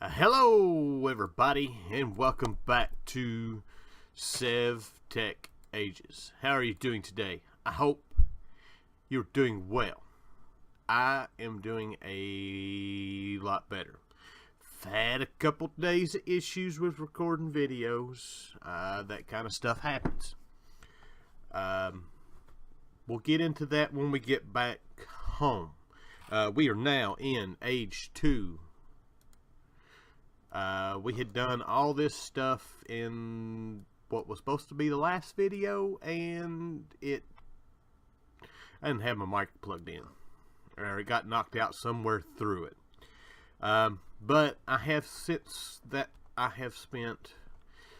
Hello everybody and welcome back to SevTech Ages. How are you doing today? I hope you're doing well. I am doing a lot better. I've had a couple days of issues with recording videos. That kind of stuff happens. We'll get into that when we get back home. We are now in Age 2. We had done all this stuff in what was supposed to be the last video, and I didn't have my mic plugged in, or it got knocked out somewhere through it. But I have spent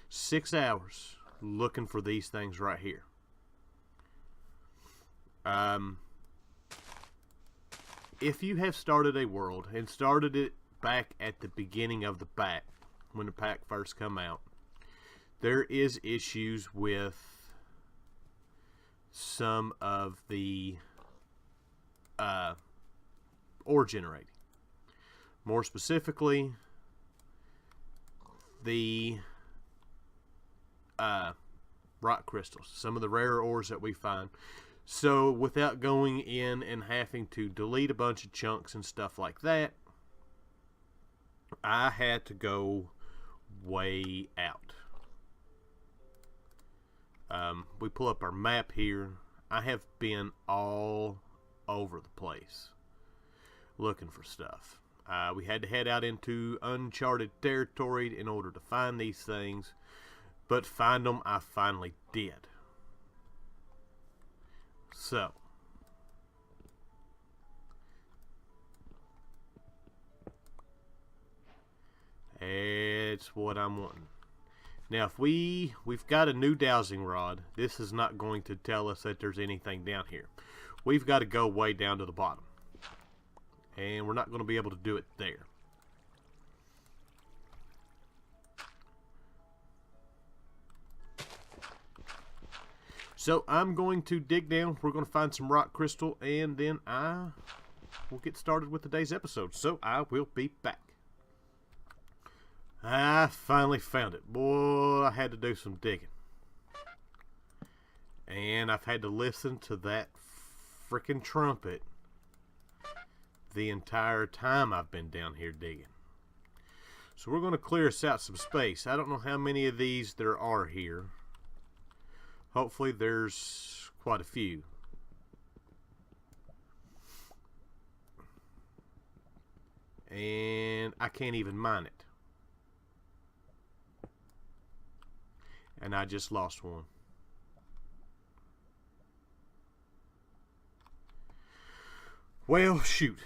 6 hours looking for these things right here. If you have started a world and started it back at the beginning of the pack, when the pack first come out, there is issues with some of the ore generating. More specifically, the rock crystals, some of the rarer ores that we find. So without going in and having to delete a bunch of chunks and stuff like that, I had to go way out. We pull up our map here. I have been all over the place looking for stuff. We had to head out into uncharted territory in order to find these things, but find them I finally did. So it's what I'm wanting. Now, if we've got a new Dowsing Rod, this is not going to tell us that there's anything down here. We've got to go way down to the bottom, and we're not going to be able to do it there. So I'm going to dig down. We're going to find some rock crystal, and then I will get started with today's episode. So I will be back. I finally found it. Boy, I had to do some digging. And I've had to listen to that frickin' trumpet the entire time I've been down here digging. So we're going to clear us out some space. I don't know how many of these there are here. Hopefully there's quite a few. And I can't even mine it. And I just lost one. Well, shoot.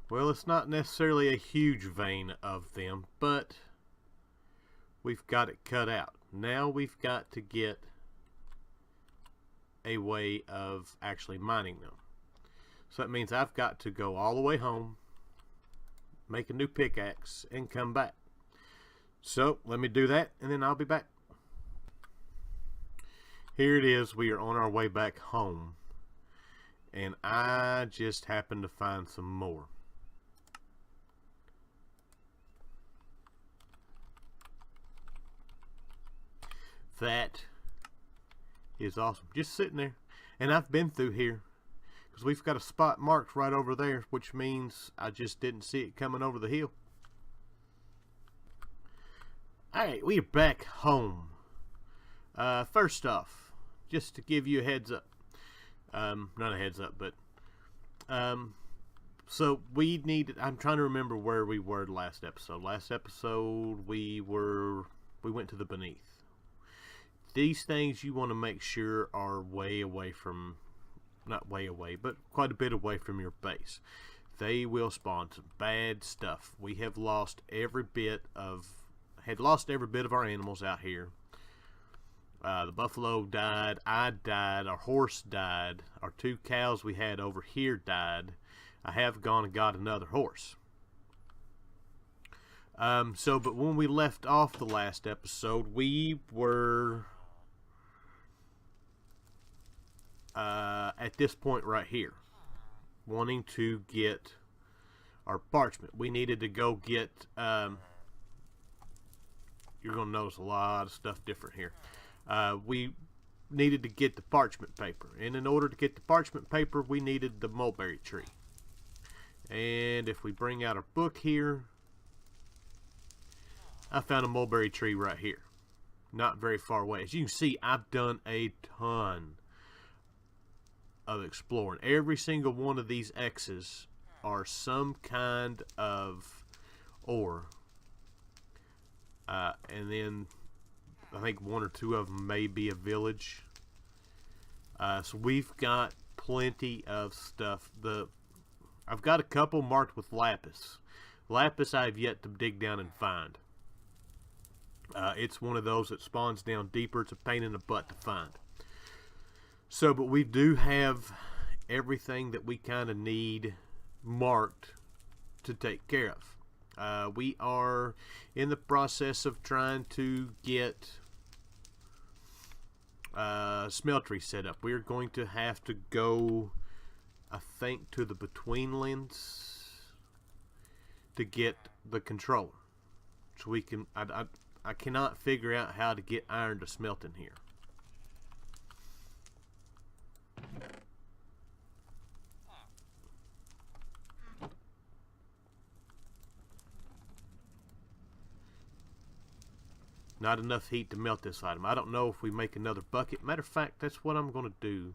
Well, it's not necessarily a huge vein of them, but we've got it cut out. Now we've got to get a way of actually mining them. So that means I've got to go all the way home, make a new pickaxe, and come back. So let me do that, and then I'll be back. Here it is. We are on our way back home, and I just happened to find some more. That is awesome. Just sitting there, and I've been through here because we've got a spot marked right over there, which means I just didn't see it coming over the hill. Alright, we are back home. First off, just to give you a heads up, not a heads up, but so we needed, I'm trying to remember where we were last episode. Last episode we went to the Beneath. These things you want to make sure are way away from, not way away, but quite a bit away from your base. They will spawn some bad stuff. We have lost every bit of our animals out here. The buffalo died, I died, our horse died, our 2 cows we had over here died. I have gone and got another horse. But when we left off the last episode, we were at this point right here, wanting to get our parchment. We needed to go get, you're going to notice a lot of stuff different here. We needed to get the parchment paper. And in order to get the parchment paper, we needed the mulberry tree. And if we bring out our book here, I found a mulberry tree right here. Not very far away. As you can see, I've done a ton of exploring. Every single one of these X's are some kind of ore. And then I think one or two of them may be a village. So we've got plenty of stuff. I've got a couple marked with lapis. Lapis I've yet to dig down and find. It's one of those that spawns down deeper. It's a pain in the butt to find. So, but we do have everything that we kind of need marked to take care of. We are in the process of trying to get Smeltery set up. We're going to have to go, I think, to the Betweenlands to get the controller. So we can, I cannot figure out how to get iron to smelt in here. Not enough heat to melt this item. I don't know if we make another bucket. Matter of fact, that's what I'm going to do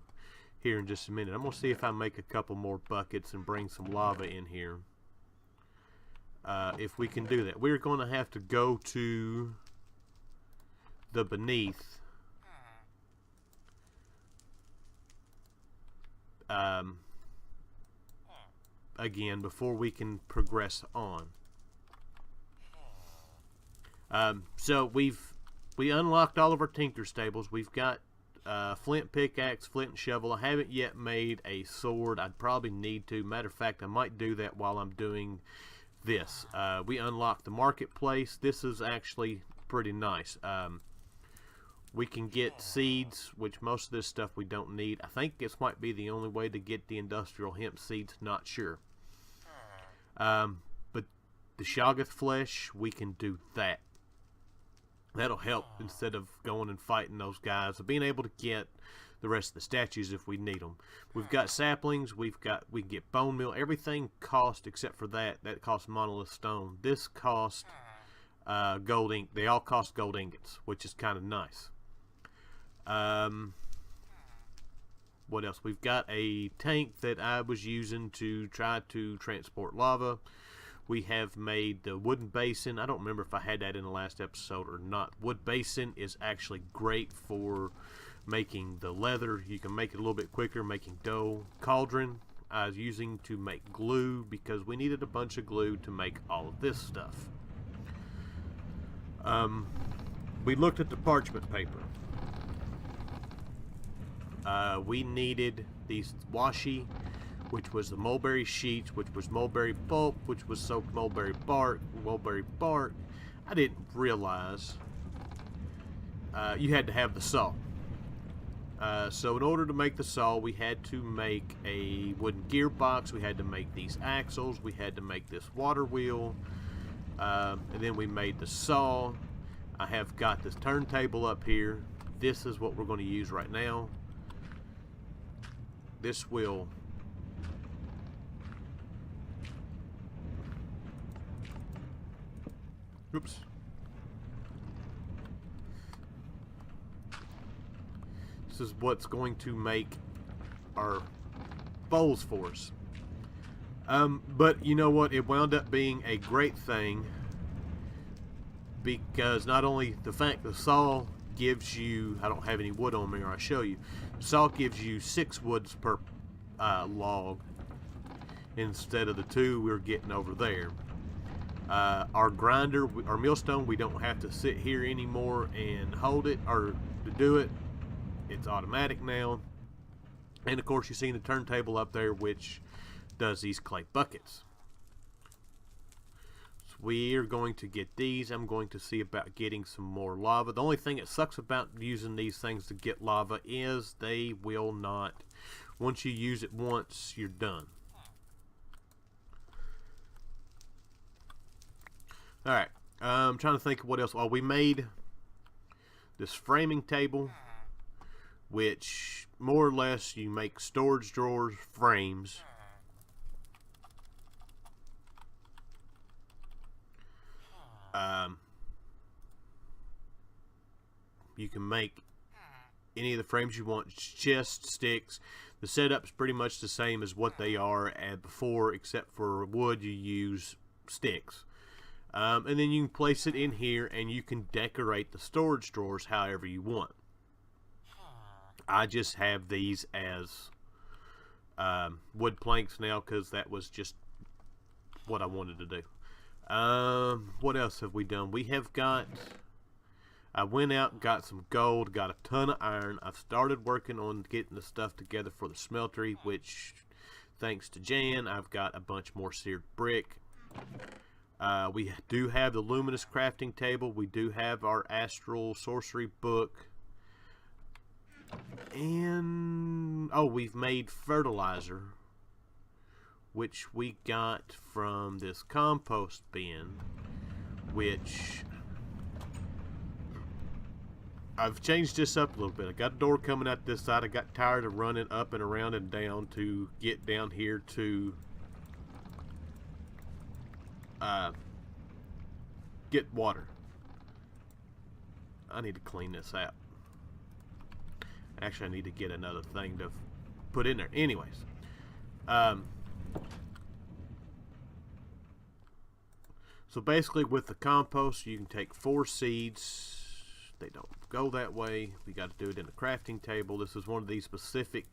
here in just a minute. I'm going to see if I make a couple more buckets and bring some lava in here. If we can do that. We're going to have to go to the beneath. Again, before we can progress on. So we unlocked all of our tinker stables. We've got flint pickaxe, flint and shovel. I haven't yet made a sword. I'd probably need to. Matter of fact, I might do that while I'm doing this. We unlocked the marketplace. This is actually pretty nice. We can get seeds, which most of this stuff we don't need. I think this might be the only way to get the industrial hemp seeds. Not sure. But the Shoggoth flesh, we can do that. That'll help instead of going and fighting those guys. Being able to get the rest of the statues if we need them. We've got saplings. We can get bone meal. Everything cost except for that. That costs monolith stone. This cost gold ink. They all cost gold ingots, which is kind of nice. What else? We've got a tank that I was using to try to transport lava. We have made the wooden basin. I don't remember if I had that in the last episode or not. Wood basin is actually great for making the leather. You can make it a little bit quicker, making dough. Cauldron I was using to make glue because we needed a bunch of glue to make all of this stuff. We looked at the parchment paper. We needed these washi, which was the mulberry sheets, which was mulberry pulp, which was soaked mulberry bark. I didn't realize you had to have the saw. So in order to make the saw, we had to make a wooden gearbox. We had to make these axles. We had to make this water wheel. And then we made the saw. I have got this turntable up here. This is what we're going to use right now. This will oops. This is what's going to make our bowls for us. But you know what? It wound up being a great thing because not only the fact the saw gives you, I don't have any wood on me or I'll show you, the saw gives you 6 woods per log instead of the 2 we're getting over there. Our grinder, our millstone, we don't have to sit here anymore and hold it or to do it. It's automatic now. And of course you see the turntable up there which does these clay buckets. So we are going to get these. I'm going to see about getting some more lava. The only thing that sucks about using these things to get lava is they will not, once you use it once, you're done. Alright, I'm trying to think of what else. Oh, we made this framing table, which more or less you make storage drawers, frames. You can make any of the frames you want, chests, sticks. The setup's pretty much the same as what they are before, except for wood you use sticks. And then you can place it in here and you can decorate the storage drawers however you want. I just have these as wood planks now because that was just what I wanted to do. What else have we done? We have got... I went out and got some gold, got a ton of iron. I've started working on getting the stuff together for the smeltery, which, thanks to Jan, I've got a bunch more seared brick. We do have the Luminous crafting table. We do have our Astral Sorcery book. And, oh, we've made fertilizer, which we got from this compost bin, which... I've changed this up a little bit. I got a door coming out this side. I got tired of running up and around and down to get down here to get water. I need to clean this out. Actually, I need to get another thing to put in there. Anyways, so basically with the compost, you can take 4 seeds. They don't go that way. We got to do it in the crafting table. This is one of these specific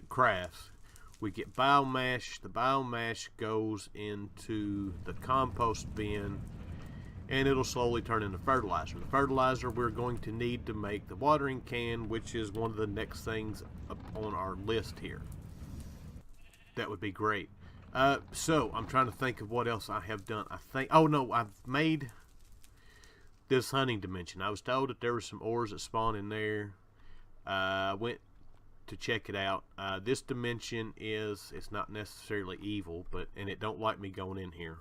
crafts. We get biomass. The biomass goes into the compost bin, and it'll slowly turn into fertilizer. The fertilizer we're going to need to make the watering can, which is one of the next things up on our list here. That would be great. So I'm trying to think of what else I have done. Oh no, I've made this hunting dimension. I was told that there were some ores that spawn in there. I went to check it out. This dimension it's not necessarily evil, and it don't like me going in here.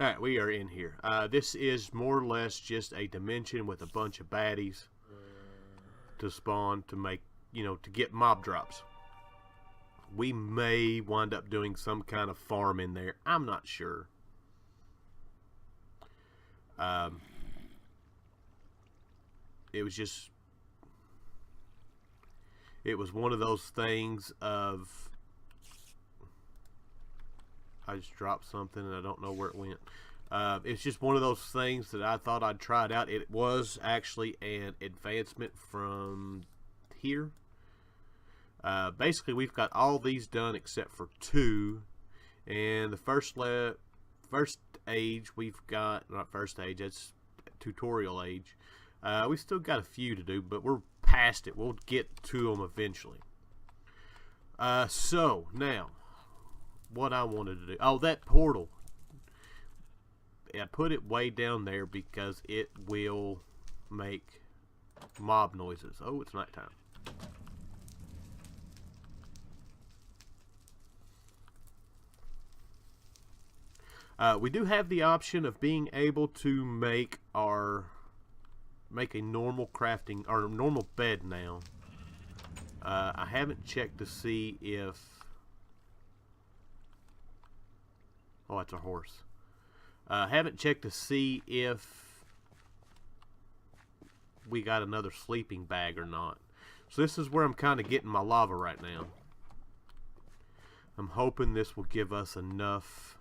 Alright, we are in here. This is more or less just a dimension with a bunch of baddies to spawn to make, to get mob drops. We may wind up doing some kind of farm in there. I'm not sure. It was one of those things of, I just dropped something and I don't know where it went. It's just one of those things that I thought I'd try it out. It was actually an advancement from here. Basically, we've got all these done except for 2, and the first age we've got, not first age, that's tutorial age. We still got a few to do, but we're past it. We'll get to them eventually. So now, what I wanted to do, that portal, I put it way down there because it will make mob noises. Oh, it's nighttime. We do have the option of being able to make a normal crafting or normal bed now. I haven't checked to see if... Oh, that's a horse. I haven't checked to see if we got another sleeping bag or not. So this is where I'm kind of getting my lava right now. I'm hoping this will give us enough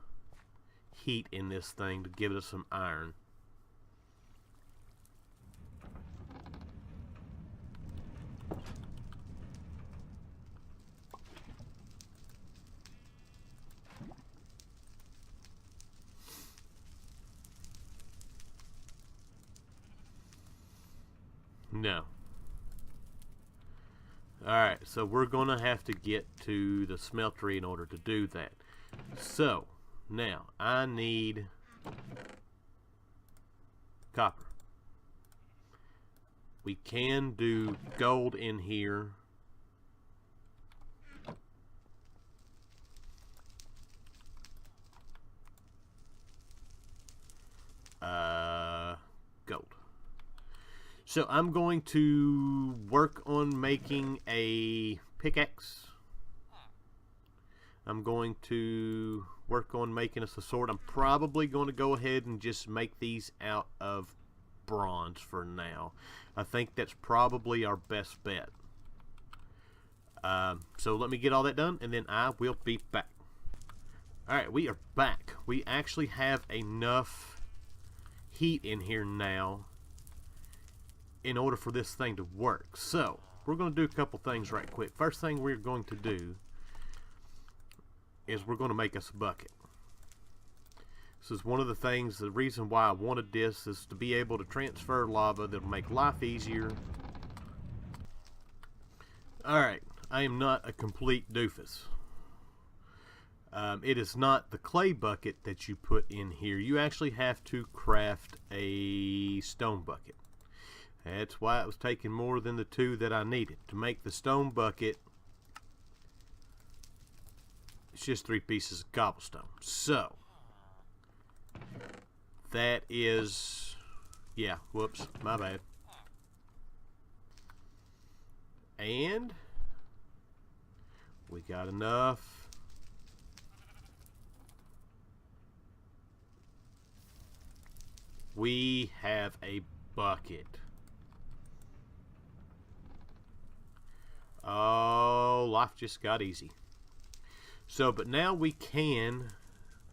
heat in this thing to give us some iron. No. Alright, so we're gonna have to get to the smeltery in order to do that. So now I need copper. We can do gold in here. Gold. So I'm going to work on making a pickaxe. I'm going to work on making us a sword. I'm probably going to go ahead and just make these out of bronze for now. I think that's probably our best bet. So let me get all that done, and then I will be back. Alright, we are back. We actually have enough heat in here now in order for this thing to work. So we're going to do a couple things right quick. First thing we're going to do is we're going to make us a bucket. This is one of the things, the reason why I wanted this is to be able to transfer lava that'll make life easier. Alright, I am not a complete doofus. It is not the clay bucket that you put in here. You actually have to craft a stone bucket. That's why it was taking more than the 2 that I needed. To make the stone bucket, it's just 3 pieces of cobblestone. So, that is, yeah, whoops, my bad. And we got enough. We have a bucket. Oh, life just got easy. So, but now we can,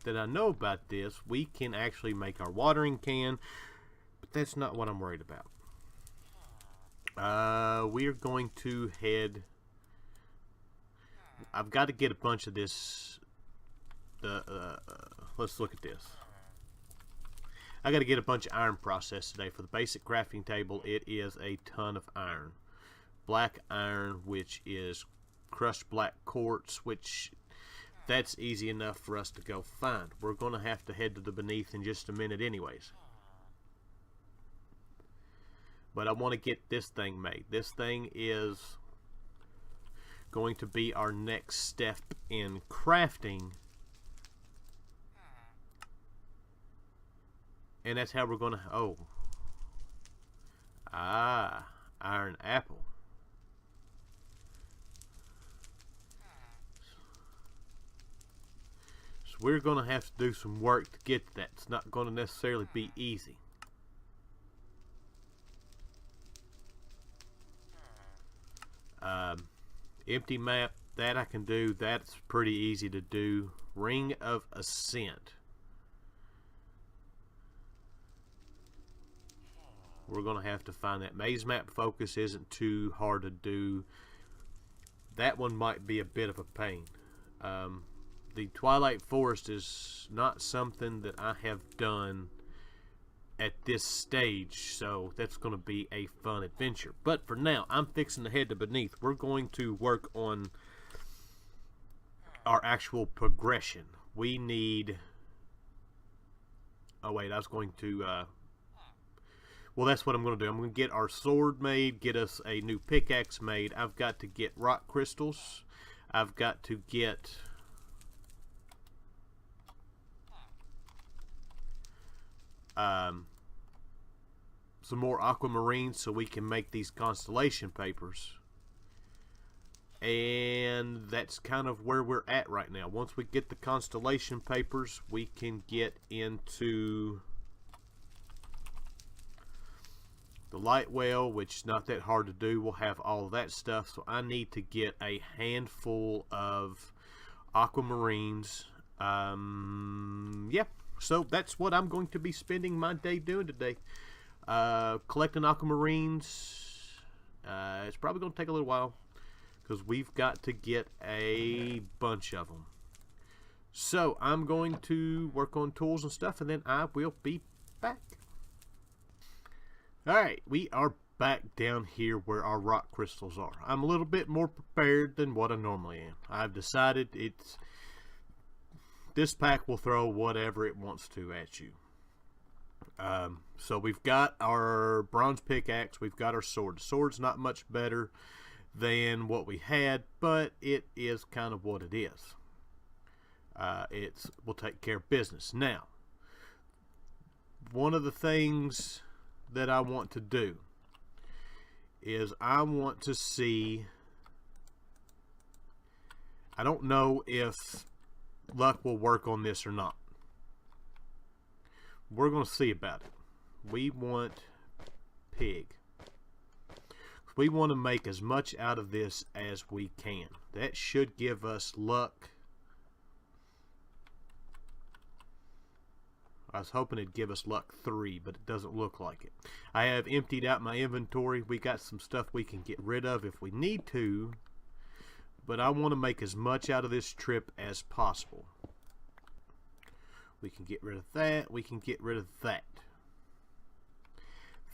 that I know about this, we can actually make our watering can, but that's not what I'm worried about. We are going to head, I've got to get a bunch of this, let's look at this. I got to get a bunch of iron processed today. For the basic crafting table, it is a ton of iron. Black iron, which is crushed black quartz, which that's easy enough for us to go find. We're going to have to head to the beneath in just a minute anyways. But I want to get this thing made. This thing is going to be our next step in crafting. And that's how we're going to, iron apple. So we're going to have to do some work to get that. It's not going to necessarily be easy. Empty map, that I can do. That's pretty easy to do. Ring of Ascent. We're going to have to find that. Maze map focus isn't too hard to do. That one might be a bit of a pain. The Twilight Forest is not something that I have done at this stage, so that's going to be a fun adventure. But for now, I'm fixing to head to beneath. We're going to work on our actual progression. We need, oh wait, I was going to well, that's what I'm going to do. I'm going to get our sword made, get us a new pickaxe made. I've got to get rock crystals. I've got to get some more aquamarines so we can make these constellation papers. And that's kind of where we're at right now. Once we get the constellation papers, we can get into the light well, which is not that hard to do. We'll have all of that stuff. So I need to get a handful of aquamarines. Yeah, so that's what I'm going to be spending my day doing today. Collecting aquamarines. It's probably going to take a little while because we've got to get a bunch of them. So I'm going to work on tools and stuff, and then I will be back. Alright, we are back down here where our rock crystals are. I'm a little bit more prepared than what I normally am. I've decided this pack will throw whatever it wants to at you. So we've got our bronze pickaxe, we've got our sword. The sword's not much better than what we had, but it is kind of what it is. We'll take care of business. Now, one of the things that I want to do is I want to see, I don't know if luck will work on this or not. We're going to see about it. We want pig. We want to make as much out of this as we can. That should give us luck. I was hoping it'd give us luck 3, but it doesn't look like it. I have emptied out my inventory. We got some stuff we can get rid of if we need to, but I want to make as much out of this trip as possible. We can get rid of that. We can get rid of that.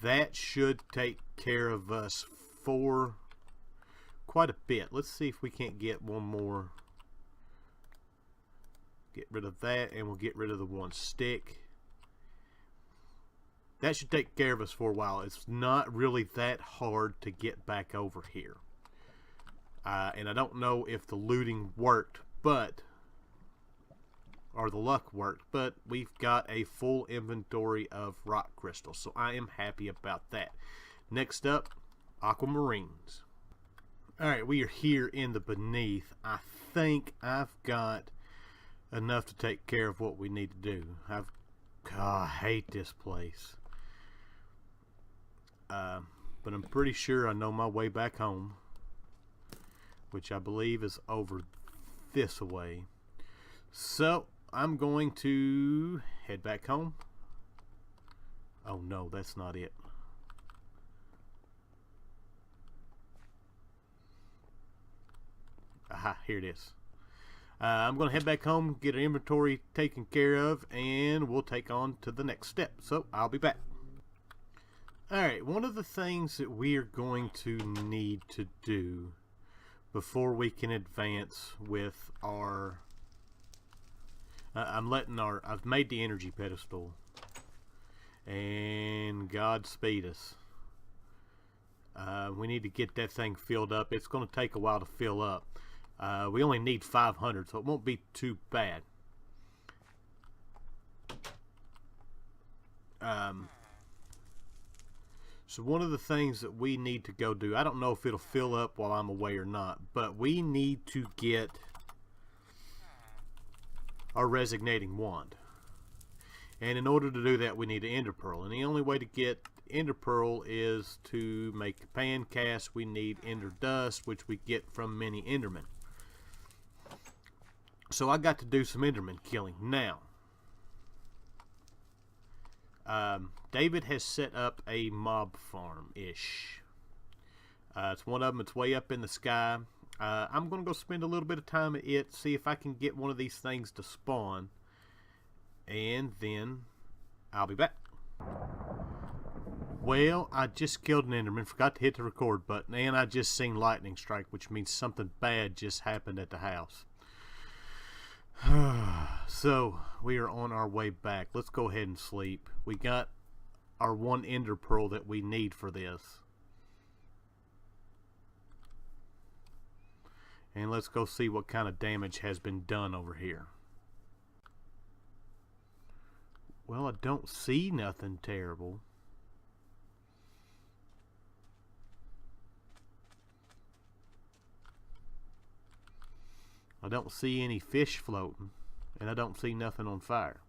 That should take care of us for quite a bit. Let's see if we can't get one more. Get rid of that, and we'll get rid of the one stick. That should take care of us for a while. It's not really that hard to get back over here. And I don't know if the looting worked, or the luck worked, but we've got a full inventory of rock crystals, so I am happy about that. Next up, Aquamarines. Alright, we are here in the Beneath. I think I've got enough to take care of what we need to do. God, I hate this place. But I'm pretty sure I know my way back home, which I believe is over this way. So I'm going to head back home. Oh no, that's not it. Aha, here it is. I'm going to head back home, get our inventory taken care of, and we'll take on to the next step. So I'll be back. Alright, one of the things that we are going to need to do before we can advance with our... I've made the energy pedestal, and Godspeed us. We need to get that thing filled up. It's going to take a while to fill up. We only need 500, so it won't be too bad. So one of the things that we need to go do, I don't know if it'll fill up while I'm away or not, but we need to get our resignating wand. And in order to do that, we need an ender pearl. And the only way to get ender pearl is to make a pan cast. We need ender dust, which we get from many endermen. So I got to do some enderman killing. Now, David has set up a mob farm-ish. It's one of them. It's way up in the sky. I'm going to go spend a little bit of time at it, see if I can get one of these things to spawn, and then I'll be back. Well, I just killed an enderman, forgot to hit the record button, and I just seen lightning strike, which means something bad just happened at the house. So, we are on our way back. Let's go ahead and sleep. We got our one ender pearl that we need for this. And let's go see what kind of damage has been done over here. Well, I don't see nothing terrible. I don't see any fish floating, and I don't see nothing on fire.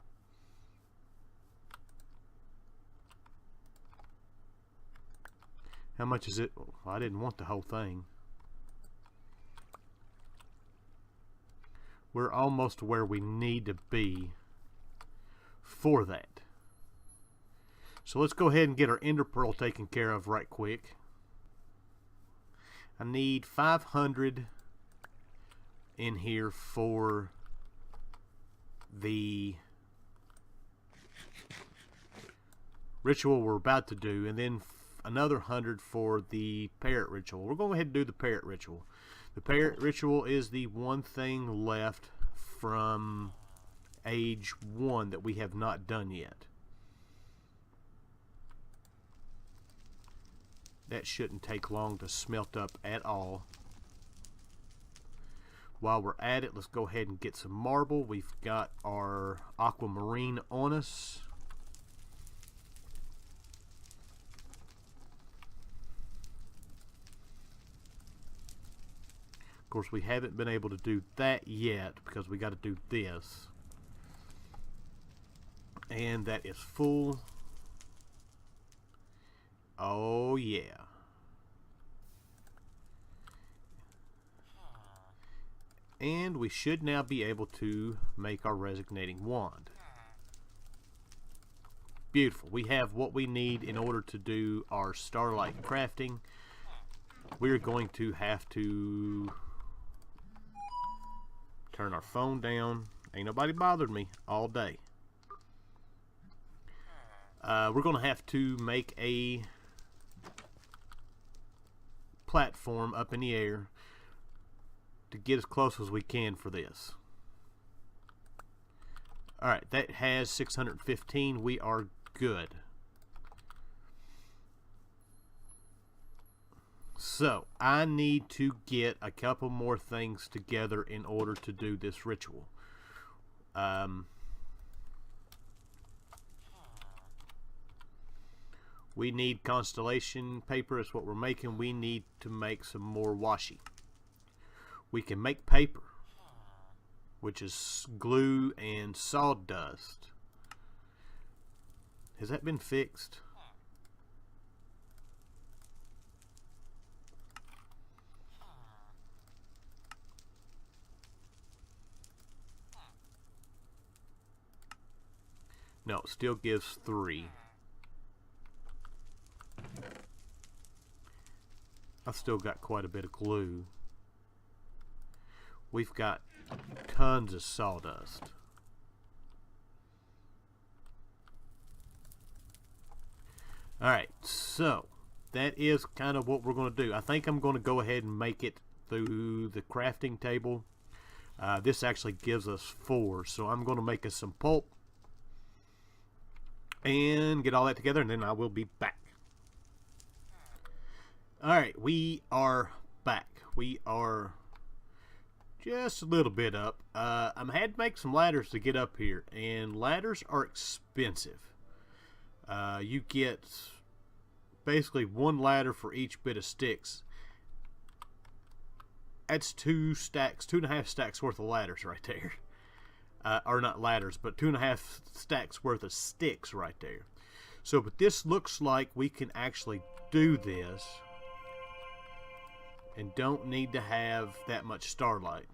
How much is it? Well, I didn't want the whole thing. We're almost where we need to be for that. So let's go ahead and get our ender pearl taken care of right quick. I need 500 in here for the ritual we're about to do, and then another 100 for the Parrot Ritual. We're going to go ahead and do the Parrot Ritual. The Parrot Ritual is the one thing left from Age 1 that we have not done yet. That shouldn't take long to smelt up at all. While we're at it, let's go ahead and get some marble. We've got our Aquamarine on us. Of course, we haven't been able to do that yet because we got to do this. And that is full. Oh yeah. And we should now be able to make our resonating wand. Beautiful. We have what we need in order to do our Starlight Crafting. We're going to have to turn our phone down. Ain't nobody bothered me all day. We're going to have to make a platform up in the air to get as close as we can for this. Alright, that has 615. We are good. So, I need to get a couple more things together in order to do this ritual. We need constellation paper is what we're making. We need to make some more washi. We can make paper, which is glue and sawdust. Has that been fixed? No, it still gives 3. I've still got quite a bit of glue. We've got tons of sawdust. Alright, so that is kind of what we're going to do. I think I'm going to go ahead and make it through the crafting table. This actually gives us 4, so I'm going to make us some pulp and get all that together, and then I will be back. Alright, we are back. We are just a little bit up. I had to make some ladders to get up here, and ladders are expensive. You get basically 1 ladder for each bit of sticks. That's 2 stacks, 2.5 stacks worth of ladders right there. Or not ladders, but 2.5 stacks worth of sticks right there. So, but this looks like we can actually do this and don't need to have that much starlight.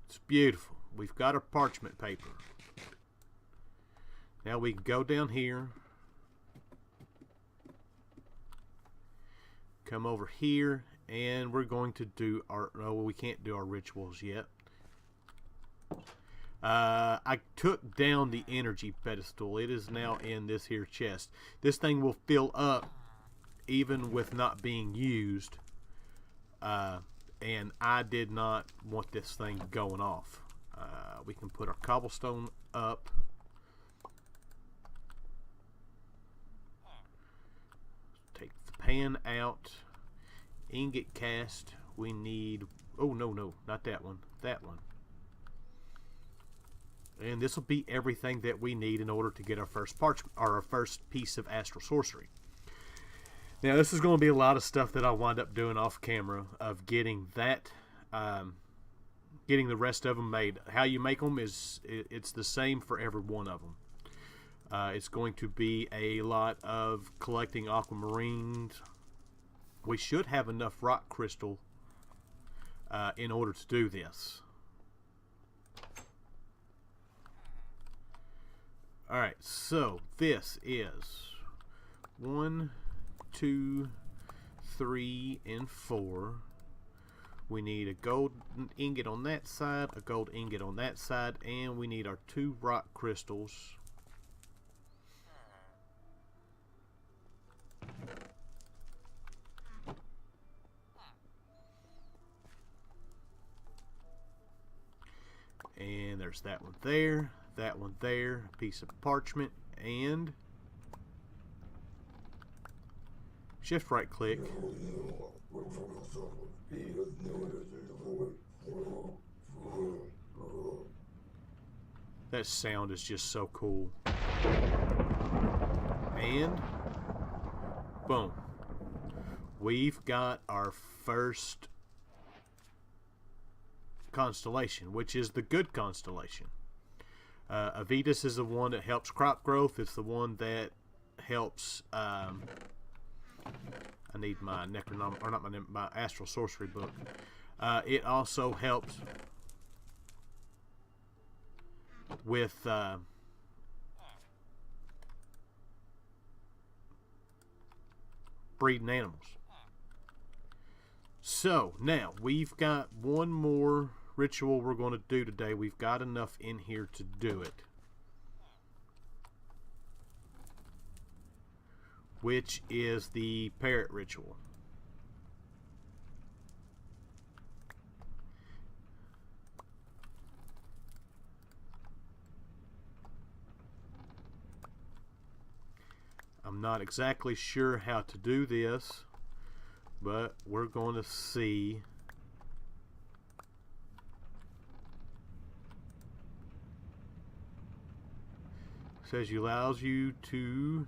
It's beautiful. We've got our parchment paper. Now we can go down here, come over here, and we're going to do our, no, we can't do our rituals yet. I took down the energy pedestal. It is now in this here chest. This thing will fill up even with not being used. And I did not want this thing going off. We can put our cobblestone up. Take the pan out. Ingot cast. We need, oh no, not that one, that one. And this will be everything that we need in order to get our first parchment, or our first piece of Astral Sorcery. Now this is going to be a lot of stuff that I wind up doing off camera of getting that, getting the rest of them made. How you make them is it's the same for every one of them. It's going to be a lot of collecting aquamarines. We should have enough rock crystal in order to do this. Alright, so this is 1, 2, 3, and 4. We need a gold ingot on that side, a gold ingot on that side, and we need our 2 rock crystals. And there's that one there, that one there, a piece of parchment, and shift right click. That sound is just so cool. And boom. We've got our first constellation, which is the good constellation. Avitus is the one that helps crop growth. It's the one that helps. I need my Necronom, or not my Astral Sorcery book. It also helps with breeding animals. So now we've got one more ritual we're going to do today. We've got enough in here to do it, which is the Parrot Ritual. I'm not exactly sure how to do this, but we're going to see. It says it allows you to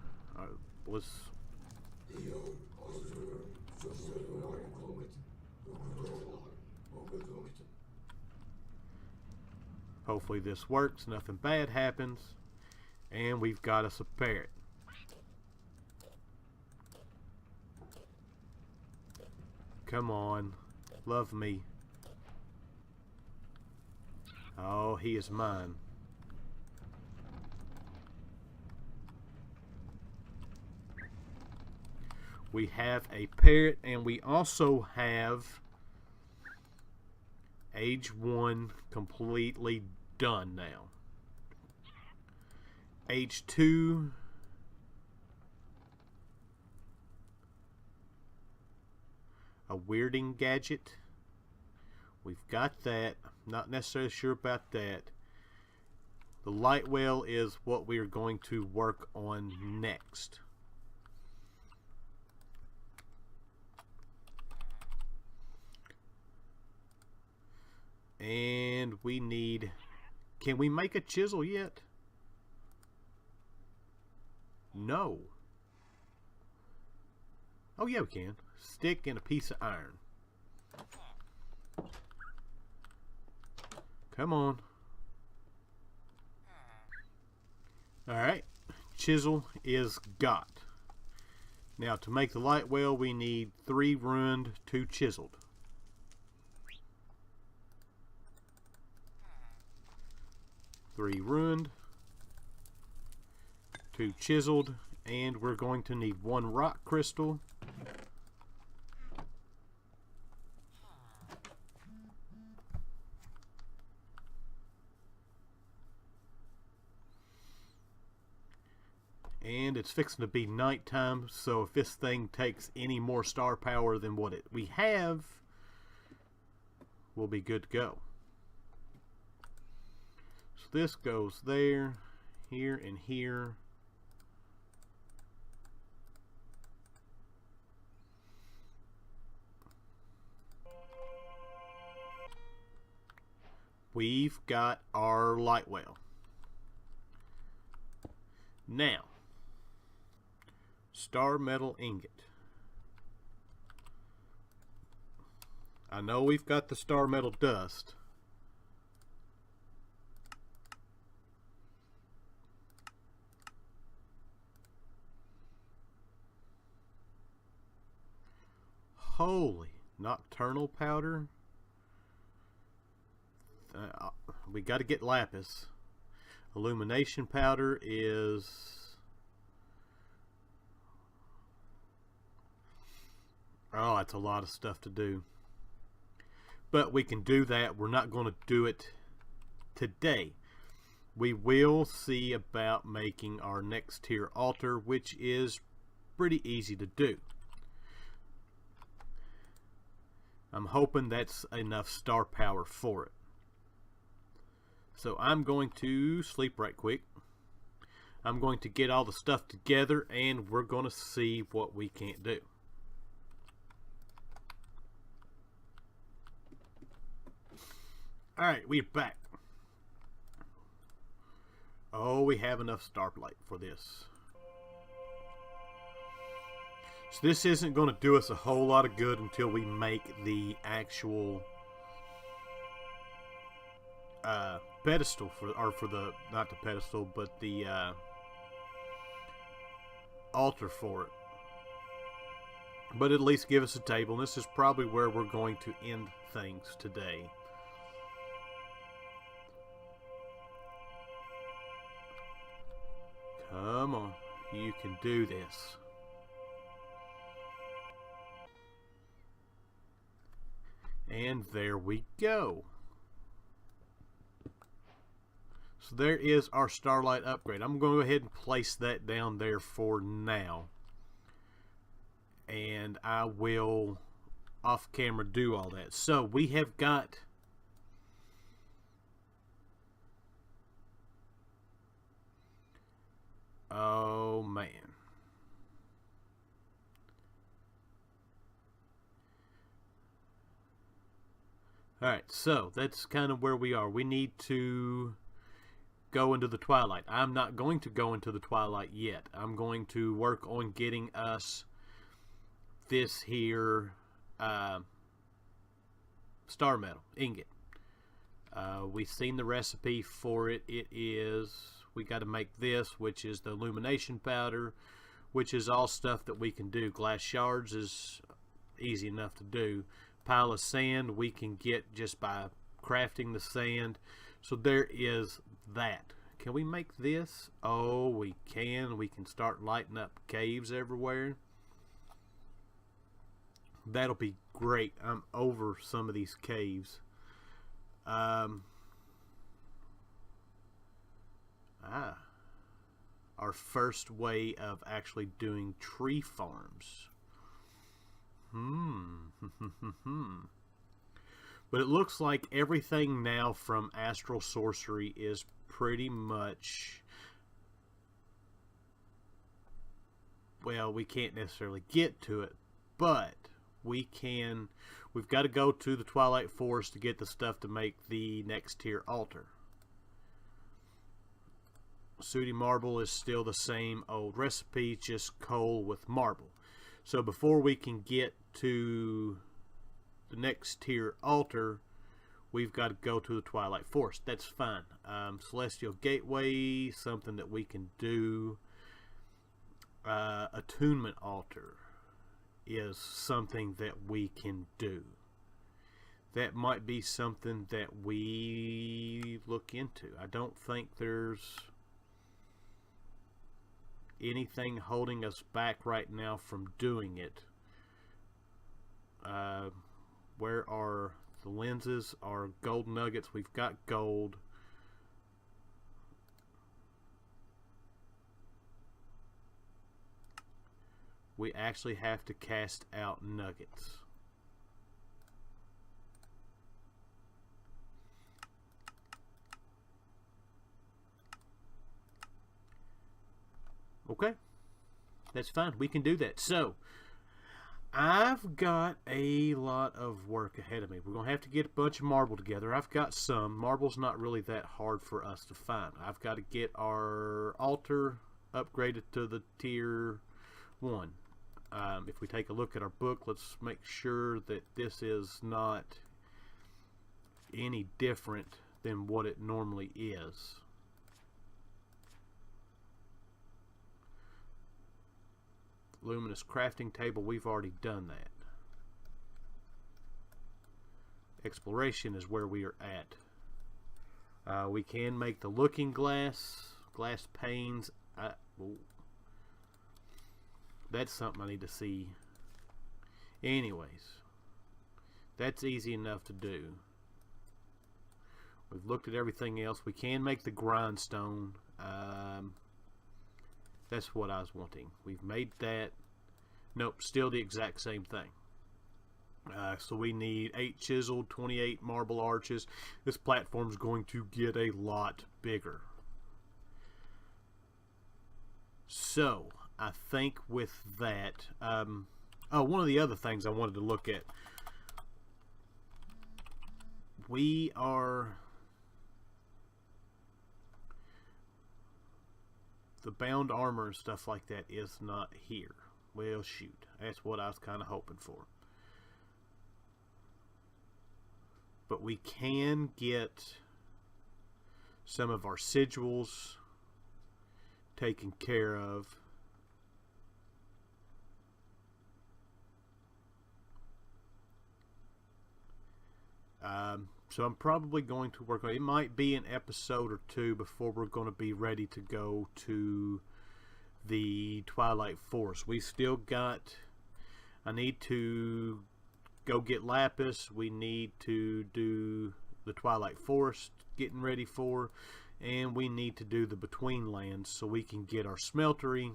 hopefully this works, nothing bad happens, and we've got us a parrot. Come on, love me. Oh, he is mine. We have a parrot, and we also have Age 1 completely done now. Age 2, a weirding gadget. We've got that. I'm not necessarily sure about that. The light well is what we are going to work on next. And we need, can we make a chisel yet? No. Oh yeah, we can. Stick and a piece of iron. Come on. Alright, chisel is got. Now to make the light well we need 3 ruined, 2 chiseled. Three ruined, 2 chiseled, and we're going to need 1 rock crystal. And it's fixing to be nighttime, so if this thing takes any more star power than what we have, we'll be good to go. So this goes there, here, and here. We've got our light well. Now, star metal ingot. I know we've got the star metal dust. Holy, nocturnal powder. We got to get lapis. Illumination powder is oh, that's a lot of stuff to do. But we can do that. We're not going to do it today. We will see about making our next tier altar, which is pretty easy to do. I'm hoping that's enough star power for it. So I'm going to sleep right quick. I'm going to get all the stuff together and we're going to see what we can't do. Alright, we're back. Oh, we have enough starlight for this. So this isn't going to do us a whole lot of good until we make the actual pedestal for the, not the pedestal, but the altar for it. But at least give us a table, and this is probably where we're going to end things today. Come on, you can do this. And there we go. So there is our Starlight upgrade. I'm going to go ahead and place that down there for now. And I will, off camera, do all that. So we have got... Oh, man. Alright, so that's kind of where we are. We need to go into the twilight. I'm not going to go into the twilight yet. I'm going to work on getting us this here star metal, ingot. We've seen the recipe for it. It is... We got to make this, which is the illumination powder, which is all stuff that we can do. Glass shards is easy enough to do. Pile of sand we can get just by crafting the sand. So there is that. Can we make this? Oh, we can. We can start lighting up caves everywhere. That'll be great. I'm over some of these caves. Our first way of actually doing tree farms. But it looks like everything now from Astral Sorcery is pretty much... Well, we can't necessarily get to it, but we can... We've got to go to the Twilight Forest to get the stuff to make the next tier altar. Sooty marble is still the same old recipe, just coal with marble. So before we can get to the next tier altar, we've got to go to the Twilight Forest. That's fine. Celestial Gateway, something that we can do. Attunement altar is something that we can do. That might be something that we look into. I don't think there's anything holding us back right now from doing it. Where are the lenses? Our gold nuggets. We've got gold. We actually have to cast out nuggets. Okay, that's fine. We can do that. So, I've got a lot of work ahead of me. We're going to have to get a bunch of marble together. I've got some. Marble's not really that hard for us to find. I've got to get our altar upgraded to the tier 1. If we take a look at our book, let's make sure that this is not any different than what it normally is. Luminous crafting table, we've already done that. Exploration is where we are at. We can make the looking glass panes. That's something I need to see. Anyways, that's easy enough to do. We've looked at everything else. We can make the grindstone. That's what I was wanting. We've made that. Nope, still the exact same thing. So we need 8 chiseled, 28 marble arches. This platform's going to get a lot bigger. So, I think with that... oh, one of the other things I wanted to look at. we are... The bound armor and stuff like that is not here. Well, shoot. That's what I was kind of hoping for. But we can get some of our sigils taken care of. So I'm probably going to work on it. It might be an episode or two before we're going to be ready to go to the Twilight Forest. We still got... I need to go get lapis. We need to do the Twilight Forest getting ready for. And we need to do the Between Lands so we can get our Smeltery.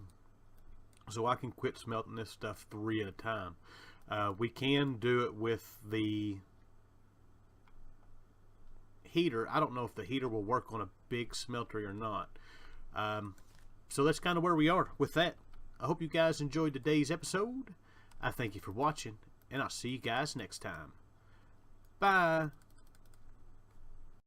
So I can quit smelting this stuff 3 at a time. We can do it with the... heater. I don't know if the heater will work on a big smeltery or not. So that's kind of where we are with that. I hope you guys enjoyed today's episode. I thank you for watching, and I'll see you guys next time. Bye.